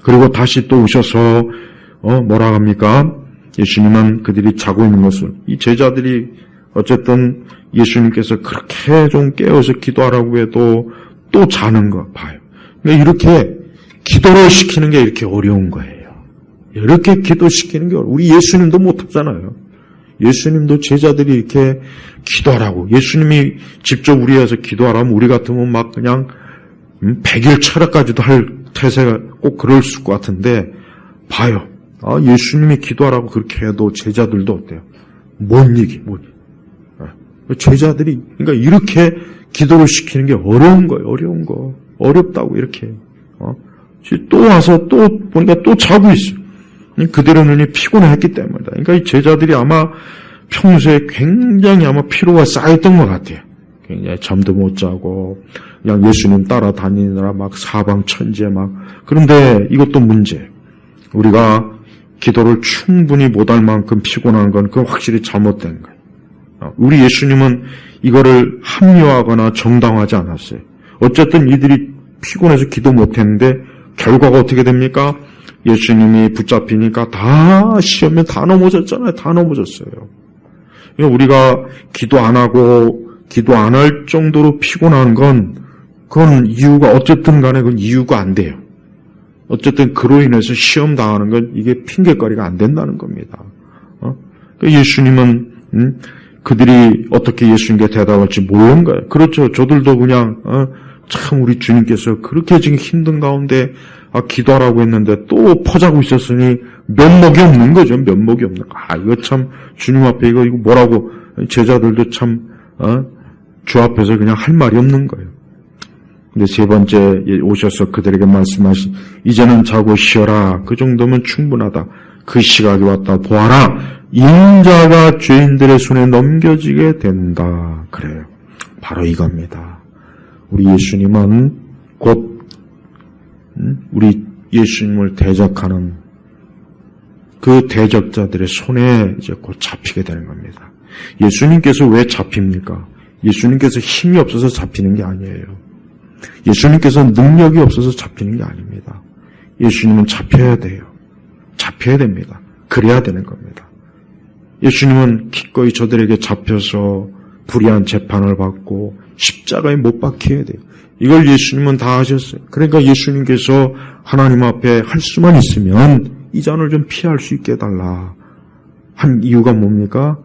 그리고 다시 또 오셔서 뭐라 합니까? 예수님은 그들이 자고 있는 것을 이 제자들이 어쨌든 예수님께서 그렇게 좀 깨워서 기도하라고 해도 또 자는 거 봐요. 그러니까 이렇게 기도를 시키는 게 이렇게 어려운 거예요. 이렇게 기도시키는 게 우리 예수님도 못하잖아요. 예수님도 제자들이 이렇게 기도하라고 예수님이 직접 우리에서 기도하라면 우리 같으면 막 그냥 100일 철학까지도 할 태세가 꼭 그럴 것 같은데 봐요. 예수님이 기도하라고 그렇게 해도 제자들도 어때요? 뭔 얘기. 제자들이 그러니까 이렇게 기도를 시키는 게 어려운 거예요. 어려운 거. 어렵다고 이렇게. 또 와서 또 보니까 또 자고 있어요. 그들의 눈이 피곤했기 때문이다. 그러니까 이 제자들이 아마 평소에 굉장히 아마 피로가 쌓였던 것 같아요. 굉장히 잠도 못 자고 그냥 예수님 따라다니느라 막 사방천지에 막. 그런데 이것도 문제예요. 우리가 기도를 충분히 못할 만큼 피곤한 건 그건 확실히 잘못된 거예요. 우리 예수님은 이거를 합리화하거나 정당화하지 않았어요. 어쨌든 이들이 피곤해서 기도 못했는데 결과가 어떻게 됩니까? 예수님이 붙잡히니까 다 시험에 다 넘어졌잖아요. 다 넘어졌어요. 우리가 기도 안 하고 기도 안 할 정도로 피곤한 건 그건 이유가 어쨌든 간에 그건 이유가 안 돼요. 어쨌든 그로 인해서 시험 당하는 건 이게 핑계거리가 안 된다는 겁니다. 예수님은 그들이 어떻게 예수님께 대답할지 모르는 거예요. 그렇죠. 저들도 그냥 참 우리 주님께서 그렇게 지금 힘든 가운데 기도하라고 했는데 또 퍼자고 있었으니 면목이 없는 거죠. 면목이 없는 거. 이거 참 주님 앞에 이거 뭐라고 제자들도 참 주 앞에서 그냥 할 말이 없는 거예요. 근데 세 번째 오셔서 그들에게 말씀하신 이제는 자고 쉬어라. 그 정도면 충분하다. 그 시각이 왔다. 보아라. 인자가 죄인들의 손에 넘겨지게 된다. 그래요. 바로 이겁니다. 우리 예수님은 곧 우리 예수님을 대적하는 그 대적자들의 손에 이제 곧 잡히게 되는 겁니다. 예수님께서 왜 잡힙니까? 예수님께서 힘이 없어서 잡히는 게 아니에요. 예수님께서 능력이 없어서 잡히는 게 아닙니다. 예수님은 잡혀야 돼요. 잡혀야 됩니다. 그래야 되는 겁니다. 예수님은 기꺼이 저들에게 잡혀서 불의한 재판을 받고 십자가에 못 박혀야 돼요. 이걸 예수님은 다 하셨어요. 그러니까 예수님께서 하나님 앞에 할 수만 있으면 이 잔을 좀 피할 수 있게 해달라 한 이유가 뭡니까?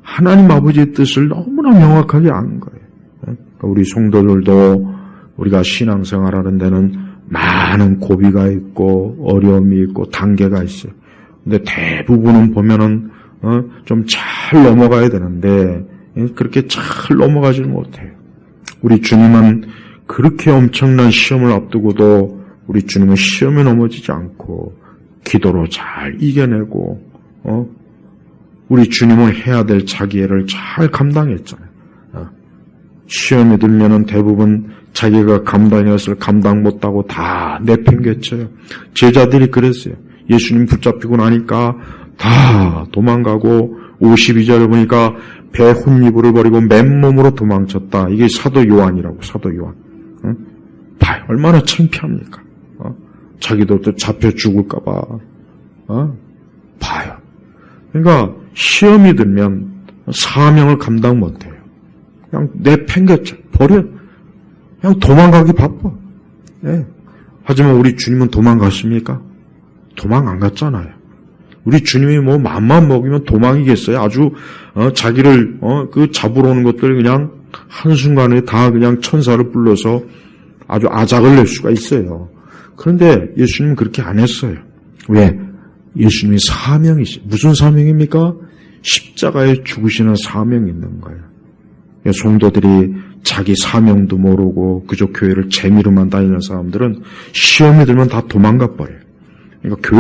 하나님 아버지의 뜻을 너무나 명확하게 아는 거예요. 그러니까 우리 성도들도 우리가 신앙생활하는 데는 많은 고비가 있고 어려움이 있고 단계가 있어요. 근데 대부분은 보면은 좀 잘 넘어가야 되는데 그렇게 잘 넘어가지는 못해요. 우리 주님은 그렇게 엄청난 시험을 앞두고도 우리 주님은 시험에 넘어지지 않고 기도로 잘 이겨내고 우리 주님은 해야 될 자기 일을 잘 감당했잖아요. 시험에 들면은 대부분 자기가 감당했을 감당 못하고 다 내팽개쳐요. 제자들이 그랬어요. 예수님 붙잡히고 나니까 다 도망가고 52절에 보니까 배 혼이불을 버리고 맨몸으로 도망쳤다. 이게 사도 요한이라고, 사도 요한. 봐요. 얼마나 창피합니까? 자기도 또 잡혀 죽을까봐. 봐요. 그러니까 시험이 들면 사명을 감당 못해요. 그냥 내팽개쳐 버려. 그냥 도망가기 바빠. 예. 하지만 우리 주님은 도망갔습니까? 도망 안 갔잖아요. 우리 주님이 뭐 맘만 먹이면 도망이겠어요? 아주 자기를 그 잡으러 오는 것들 그냥 한순간에 다 그냥 천사를 불러서 아주 아작을 낼 수가 있어요. 그런데 예수님은 그렇게 안 했어요. 왜? 예수님이 사명이시. 무슨 사명입니까? 십자가에 죽으시는 사명이 있는 거예요. 성도들이 자기 사명도 모르고 그저 교회를 재미로만 다니는 사람들은 시험이 들면 다 도망가 버려요. 그러니까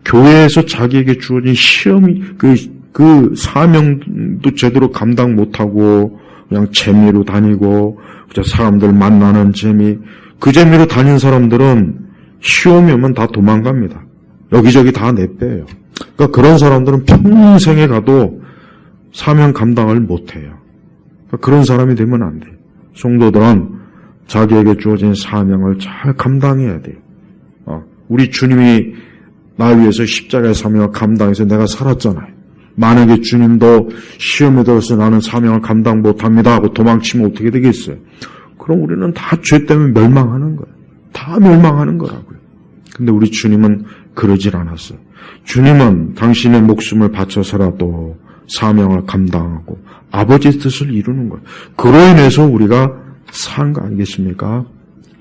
교회에서 자기에게 주어진 시험이, 그 사명도 제대로 감당 못하고 그냥 재미로 다니고, 그저 사람들 만나는 재미, 그 재미로 다니는 사람들은 시험이 오면 다 도망갑니다. 여기저기 다 내빼요. 그러니까 그런 사람들은 평생에 가도 사명 감당을 못해요. 그러니까 그런 사람이 되면 안 돼요. 성도들은 자기에게 주어진 사명을 잘 감당해야 돼요. 우리 주님이 나 위해서 십자가의 사명을 감당해서 내가 살았잖아요. 만약에 주님도 시험에 들어서 나는 사명을 감당 못합니다 하고 도망치면 어떻게 되겠어요? 그럼 우리는 다 죄 때문에 멸망하는 거예요. 다 멸망하는 거라고요. 근데 우리 주님은 그러질 않았어요. 주님은 당신의 목숨을 바쳐서라도 사명을 감당하고 아버지의 뜻을 이루는 거예요. 그로 인해서 우리가 사는 거 아니겠습니까?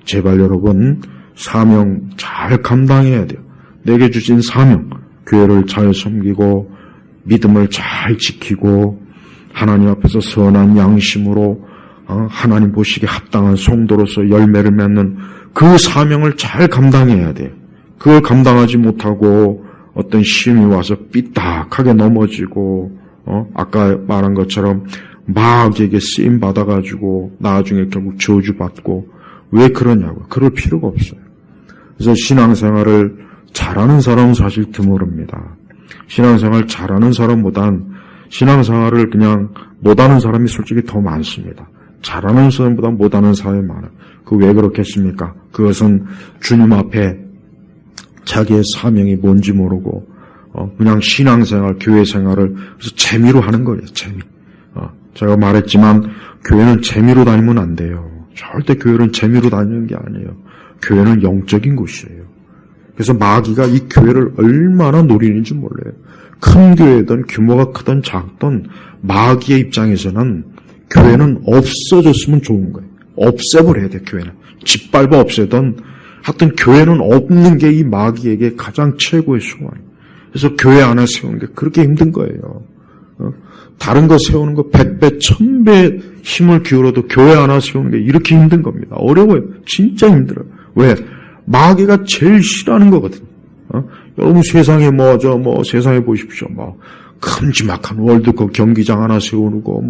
제발 여러분, 사명 잘 감당해야 돼요. 내게 주신 사명, 교회를 잘 섬기고 믿음을 잘 지키고 하나님 앞에서 선한 양심으로 하나님 보시기에 합당한 성도로서 열매를 맺는 그 사명을 잘 감당해야 돼요. 그걸 감당하지 못하고 어떤 시험이 와서 삐딱하게 넘어지고 아까 말한 것처럼 마귀에게 쓰임 받아가지고 나중에 결국 저주받고 왜 그러냐고. 그럴 필요가 없어요. 그래서 신앙생활을 잘하는 사람은 사실 드물습니다. 신앙생활 잘하는 사람보단 신앙생활을 그냥 못하는 사람이 솔직히 더 많습니다. 잘하는 사람보다 못하는 사람이 많아요. 그 왜 그렇겠습니까? 그것은 주님 앞에 자기의 사명이 뭔지 모르고 그냥 신앙생활, 교회생활을 그래서 재미로 하는 거예요. 재미. 제가 말했지만 교회는 재미로 다니면 안 돼요. 절대 교회는 재미로 다니는 게 아니에요. 교회는 영적인 곳이에요. 그래서 마귀가 이 교회를 얼마나 노리는지 몰라요. 큰 교회든 규모가 크든 작든 마귀의 입장에서는 교회는 없어졌으면 좋은 거예요. 없애버려야 돼요. 교회는. 짓밟아 없애든 하여튼 교회는 없는 게 이 마귀에게 가장 최고의 소원이에요. 그래서 교회 안에 세우는 게 그렇게 힘든 거예요. 다른 거 세우는 거 100배, 1000배 힘을 기울여도 교회 하나 세우는 게 이렇게 힘든 겁니다. 어려워요. 진짜 힘들어요. 왜? 마귀가 제일 싫어하는 거거든요. 여러분 세상에 세상에 보십시오. 큼지막한 월드컵 경기장 하나 세우는 거,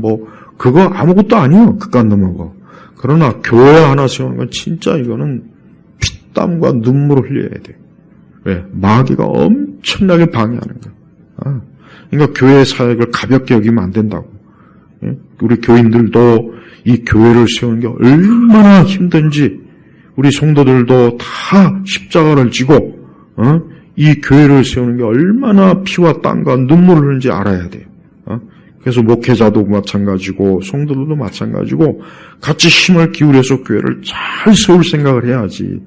그거 아무것도 아니에요. 그깟 놈한 거. 그러나 교회 하나 세우는 건 진짜 이거는 피땀과 눈물을 흘려야 돼요. 왜? 마귀가 엄청나게 방해하는 거예요. 그러니까 교회 사역을 가볍게 여기면 안 된다고. 우리 교인들도 이 교회를 세우는 게 얼마나 힘든지 우리 성도들도 다 십자가를 지고 이 교회를 세우는 게 얼마나 피와 땀과 눈물을 흘리는지 알아야 돼요. 그래서 목회자도 마찬가지고 성도들도 마찬가지고 같이 힘을 기울여서 교회를 잘 세울 생각을 해야지.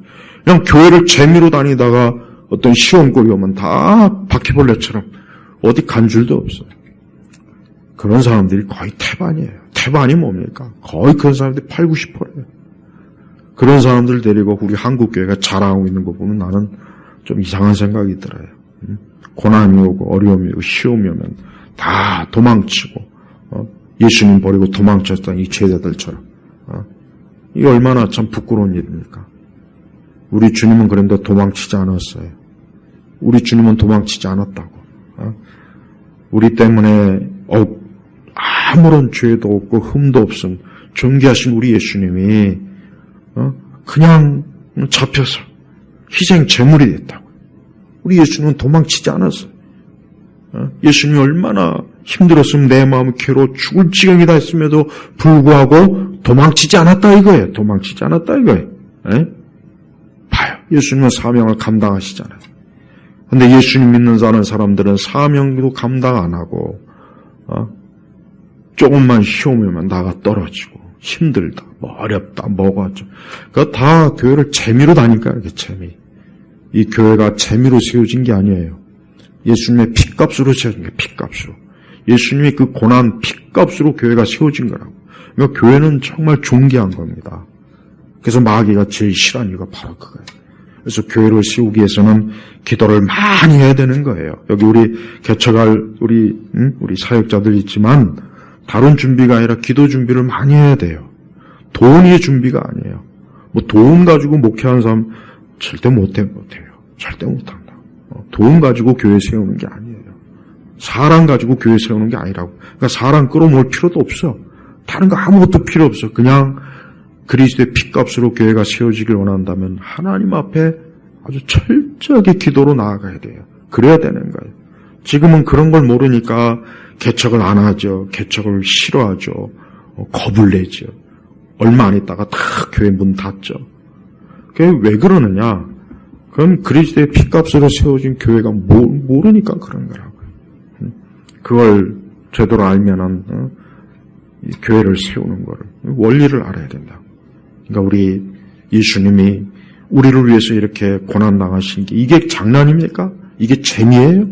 그냥 교회를 재미로 다니다가 어떤 시험골이 오면 다 바퀴벌레처럼 어디 간 줄도 없어요. 그런 사람들이 거의 태반이에요. 태반이 뭡니까? 거의 그런 사람들이 80~90%예요. 그런 사람들 데리고 우리 한국교회가 자랑하고 있는 거 보면 나는 좀 이상한 생각이 들어요. 고난이 오고 어려움이 오고 시험이 오면 다 도망치고 예수님 버리고 도망쳤던 이 제자들처럼 이게 얼마나 참 부끄러운 일입니까? 우리 주님은 그런데 도망치지 않았어요. 우리 주님은 도망치지 않았다고. 우리 때문에 아무런 죄도 없고 흠도 없음 존귀하신 우리 예수님이 그냥 잡혀서 희생 제물이 됐다고. 우리 예수님은 도망치지 않았어요. 예수님이 얼마나 힘들었으면 내 마음이 괴로워 죽을 지경이다 했음에도 불구하고 도망치지 않았다 이거예요. 도망치지 않았다 이거예요. 봐요. 예수님은 사명을 감당하시잖아요. 근데 예수님 믿는 사람들은 사명도 감당 안 하고 조금만 시험이면 나가 떨어지고 힘들다, 뭐 어렵다, 뭐가 좀. 그러니까 다 교회를 재미로 다니까, 이렇게 재미. 이 교회가 재미로 세워진 게 아니에요. 예수님의 핏값으로 세워진 게 핏값으로. 예수님이 그 고난 핏값으로 교회가 세워진 거라고. 그러니까 교회는 정말 존귀한 겁니다. 그래서 마귀가 제일 싫어하는 이유가 바로 그거예요. 그래서 교회를 세우기 위해서는 기도를 많이 해야 되는 거예요. 여기 우리 개척할 우리 사역자들 있지만 다른 준비가 아니라 기도 준비를 많이 해야 돼요. 돈이 준비가 아니에요. 뭐 돈 가지고 목회하는 사람 절대 못해요. 절대 못한다. 돈 가지고 교회 세우는 게 아니에요. 사람 가지고 교회 세우는 게 아니라고. 그러니까 사람 끌어모을 필요도 없어. 다른 거 아무것도 필요 없어. 그냥 그리스도의 핏값으로 교회가 세워지길 원한다면 하나님 앞에 아주 철저하게 기도로 나아가야 돼요. 그래야 되는 거예요. 지금은 그런 걸 모르니까 개척을 안 하죠. 개척을 싫어하죠. 겁을 내죠. 얼마 안 있다가 다 교회 문 닫죠. 그게 왜 그러느냐? 그건 그리스도의 핏값으로 세워진 교회가 모르니까 그런 거라고요. 그걸 제대로 알면은 이 교회를 세우는 거를 원리를 알아야 된다. 그러니까 우리 예수님이 우리를 위해서 이렇게 고난 당하신 게 이게 장난입니까? 이게 재미예요?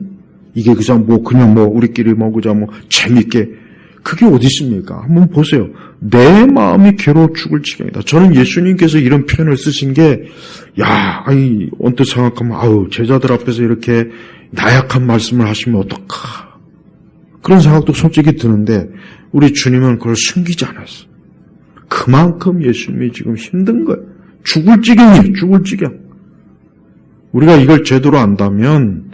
이게 그냥 우리끼리 그냥 재밌게 그게 어디 있습니까? 한번 보세요. 내 마음이 괴로워 죽을 지경이다. 저는 예수님께서 이런 표현을 쓰신 게 언뜻 생각하면 제자들 앞에서 이렇게 나약한 말씀을 하시면 어떡하. 그런 생각도 솔직히 드는데 우리 주님은 그걸 숨기지 않았어. 그만큼 예수님이 지금 힘든 거예요. 죽을 지경이에요. 죽을 지경. 우리가 이걸 제대로 안다면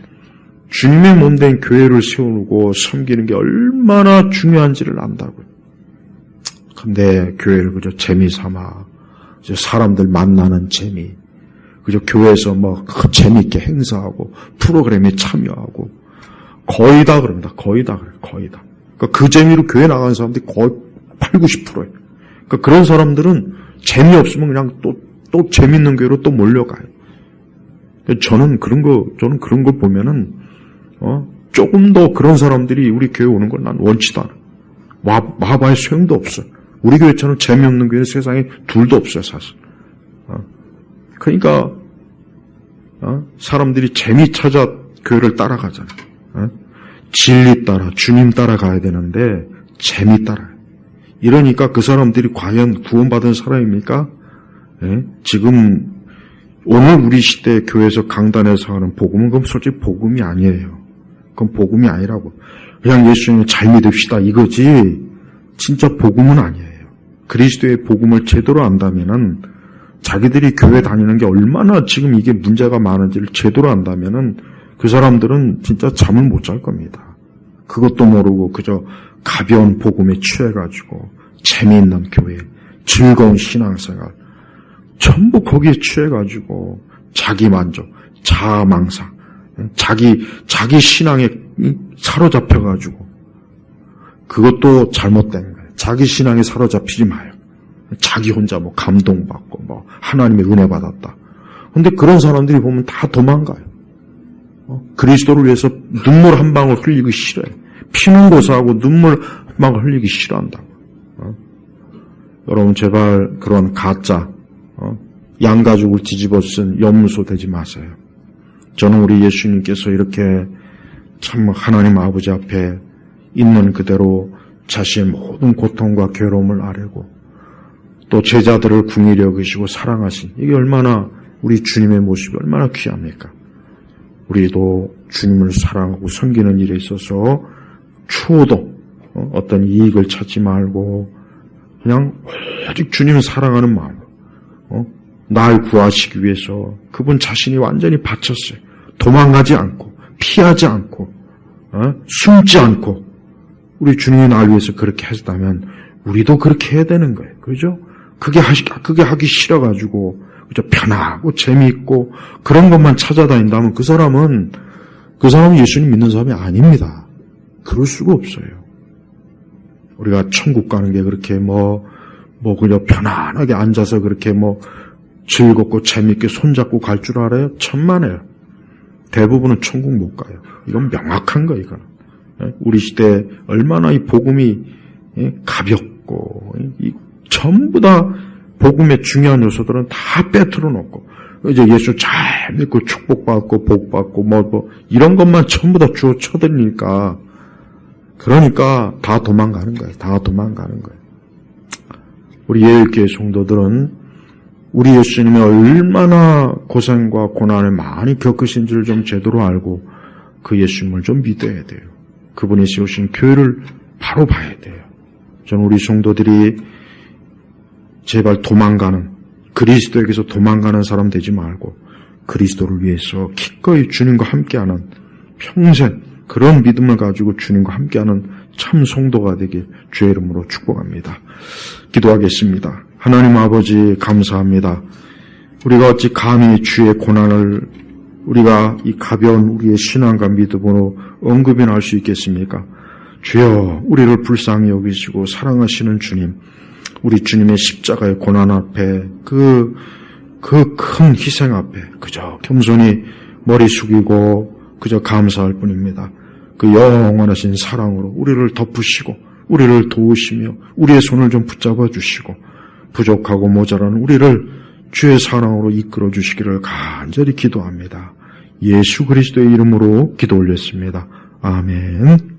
주님의 몸된 교회를 세우고 섬기는 게 얼마나 중요한지를 안다고요. 근데 교회를 그저 재미삼아, 사람들 만나는 재미, 그저 교회에서 재미있게 행사하고 프로그램에 참여하고 거의 다 그럽니다. 거의 다 그래요. 거의 다. 그러니까 그 재미로 교회 나가는 사람들이 거의 80~90%예요. 그러니까 그런 사람들은 재미없으면 그냥 또 재밌는 교회로 또 몰려가요. 저는 그런 걸 보면은, 조금 더 그런 사람들이 우리 교회 오는 걸 난 원치도 않아. 와봐야 소용도 없어. 우리 교회처럼 재미없는 교회는 세상에 둘도 없어요, 사실. 그러니까, 사람들이 재미 찾아 교회를 따라가잖아. 진리 따라, 주님 따라가야 되는데, 재미 따라요. 이러니까 그 사람들이 과연 구원받은 사람입니까? 지금 오늘 우리 시대 교회에서 강단에서 하는 복음은 그럼 솔직히 복음이 아니에요. 그건 복음이 아니라고. 그냥 예수님을 잘 믿읍시다 이거지 진짜 복음은 아니에요. 그리스도의 복음을 제대로 안다면은 자기들이 교회 다니는 게 얼마나 지금 이게 문제가 많은지를 제대로 안다면은 그 사람들은 진짜 잠을 못 잘 겁니다. 그것도 모르고 그저 가벼운 복음에 취해가지고 재미있는 교회, 즐거운 신앙생활 전부 거기에 취해가지고 자기 만족, 자아망상, 자기 신앙에 사로잡혀가지고 그것도 잘못된 거예요. 자기 신앙에 사로잡히지 마요. 자기 혼자 감동받고 하나님의 은혜 받았다. 근데 그런 사람들이 보면 다 도망가요. 그리스도를 위해서 눈물 한 방울 흘리기 싫어요. 피는 고사하고 눈물 한 방울 흘리기 싫어한다. 여러분 제발 그런 가짜 양가죽을 뒤집어 쓴 염소 되지 마세요. 저는 우리 예수님께서 이렇게 참 하나님 아버지 앞에 있는 그대로 자신의 모든 고통과 괴로움을 아뢰고 또 제자들을 궁히 여기시고 사랑하신 이게 얼마나 우리 주님의 모습이 얼마나 귀합니까? 우리도 주님을 사랑하고 섬기는 일에 있어서 추호도 어떤 이익을 찾지 말고 그냥 오직 주님을 사랑하는 마음으로 날 구하시기 위해서 그분 자신이 완전히 바쳤어요. 도망가지 않고 피하지 않고 숨지 않고 우리 주님이 날 위해서 그렇게 하셨다면 우리도 그렇게 해야 되는 거예요. 그죠? 그게 하기 싫어가지고 그죠? 편하고 재미있고 그런 것만 찾아다닌다면 그 사람은 예수님 믿는 사람이 아닙니다. 그럴 수가 없어요. 우리가 천국 가는 게 그렇게 그냥 편안하게 앉아서 그렇게 즐겁고 재미있게 손잡고 갈 줄 알아요? 천만에요. 대부분은 천국 못 가요. 이건 명확한 거예요, 이거는. 우리 시대에 얼마나 이 복음이 가볍고 전부 다 복음의 중요한 요소들은 다 빼트려 놓고 이제 예수 잘 믿고 축복받고 복받고 뭐 이런 것만 전부 다 주워 쳐들니까 그러니까 다 도망가는 거예요. 다 도망가는 거예요. 우리 예일교회 성도들은 우리 예수님이 얼마나 고생과 고난을 많이 겪으신지를 좀 제대로 알고 그 예수님을 좀 믿어야 돼요. 그분이 세우신 교회를 바로 봐야 돼요. 저는 우리 성도들이 제발 도망가는, 그리스도에게서 도망가는 사람 되지 말고 그리스도를 위해서 기꺼이 주님과 함께하는 평생 그런 믿음을 가지고 주님과 함께하는 참 성도가 되길 주의 이름으로 축복합니다. 기도하겠습니다. 하나님 아버지 감사합니다. 우리가 어찌 감히 주의 고난을 우리가 이 가벼운 우리의 신앙과 믿음으로 언급이나 할 수 있겠습니까? 주여 우리를 불쌍히 여기시고 사랑하시는 주님, 우리 주님의 십자가의 고난 앞에 그 큰 희생 앞에 그저 겸손히 머리 숙이고 그저 감사할 뿐입니다. 그 영원하신 사랑으로 우리를 덮으시고 우리를 도우시며 우리의 손을 좀 붙잡아 주시고 부족하고 모자란 우리를 주의 사랑으로 이끌어 주시기를 간절히 기도합니다. 예수 그리스도의 이름으로 기도 올렸습니다. 아멘.